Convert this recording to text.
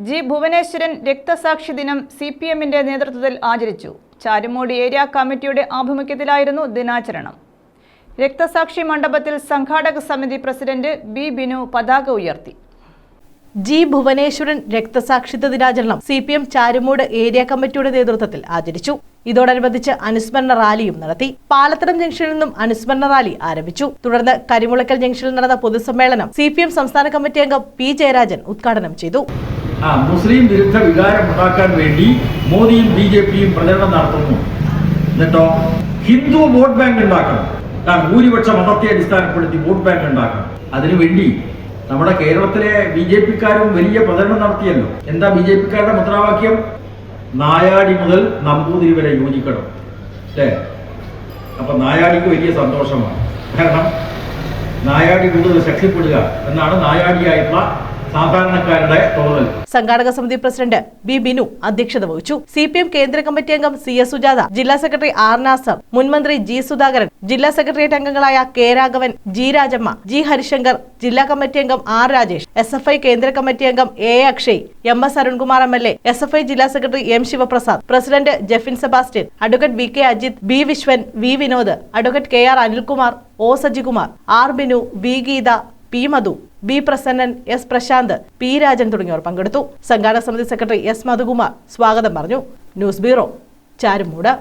G Bhuvaneswaran രക്തസാക്ഷി ദിനം CPMന്റെ നേതൃത്വത്തിൽ ആചരിച്ചു. ചാരുമൂട് ഏരിയ കമ്മിറ്റിയുടെ ആഭിമുഖ്യത്തിലായിരുന്നു ദിനാചരണം. രക്തസാക്ഷി മണ്ഡപത്തിൽ സംഘാടക സമിതി പ്രസിഡന്റ് ബി ബിനു പതാക ഉയർത്തി. ജി ഭുവനേശ്വരൻ രക്തസാക്ഷിത്വ ദിനാചരണം CPM ചാരുമൂട് ഏരിയ കമ്മിറ്റിയുടെ നേതൃത്വത്തിൽ ആചരിച്ചു. ഇതോടനുബന്ധിച്ച് അനുസ്മരണ റാലിയും നടത്തി. പാലത്തരം ജംഗ്ഷനിൽ നിന്നും അനുസ്മരണ റാലി ആരംഭിച്ചു. തുടർന്ന് കരിമുളക്കൽ ജംഗ്ഷനിൽ നടന്ന പൊതുസമ്മേളനം CPM സംസ്ഥാന കമ്മിറ്റി അംഗം P ജയരാജൻ ഉദ്ഘാടനം ചെയ്തു. മുസ്ലിം വിരുദ്ധ വികാരം ഉണ്ടാക്കാൻ വേണ്ടി മോദിയും BJPയും പ്രചരണം നടത്തുന്നു. എന്നിട്ടോ ഹിന്ദു വോട്ട് ബാങ്ക് ഉണ്ടാക്കണം, ഭൂരിപക്ഷ മതത്തെ അടിസ്ഥാനപ്പെടുത്തി വോട്ട് ബാങ്ക് ഉണ്ടാക്കണം. അതിനുവേണ്ടി നമ്മുടെ കേരളത്തിലെ BJPക്കാരും വലിയ പ്രചരണം നടത്തിയല്ലോ. എന്താ BJPക്കാരുടെ മുദ്രാവാക്യം? നായാടി മുതൽ നമ്പൂതിരി വരെ യോജിക്കണം, അല്ലേ? അപ്പൊ നായാടിക്ക് വലിയ സന്തോഷമാണ്. കാരണം നായാടി കൂടുതൽ ശക്തിപ്പെടുക എന്നാണ് നായാടിയായിട്ടുള്ള സാധാരണക്കാരുടെ തോന്നൽ. സംഘാടക സമിതി പ്രസിഡന്റ് ബി ബിനു അധ്യക്ഷത വഹിച്ചു. CPM കേന്ദ്ര കമ്മിറ്റി അംഗം CS സുജാത, ജില്ലാ സെക്രട്ടറി R നാസർ, മുൻമന്ത്രി G സുധാകരൻ, ജില്ലാ സെക്രട്ടേറിയറ്റ് അംഗങ്ങളായ K Raghavan, G Rajamma, G Harishankar, ജില്ലാ കമ്മിറ്റി അംഗം R രാജേഷ്, SFI കേന്ദ്ര കമ്മിറ്റി അംഗം A Akshay, MS Arunkumar MLA, SFI ജില്ലാ secretary M Sivaprasad, president Jefin Sebastian, advocate VK Ajith, B Viswan, V Vinod, advocate KR Anilkumar, O Sajikumar, R Binu, V Geetha, P Madhu, B Prasannan, S Prashanth, P Rajan തുടങ്ങിയവർ പങ്കെടുത്തു. സംഘാടക സമിതി സെക്രട്ടറി S മധുകുമാർ സ്വാഗതം പറഞ്ഞു. News bureau, Charummood.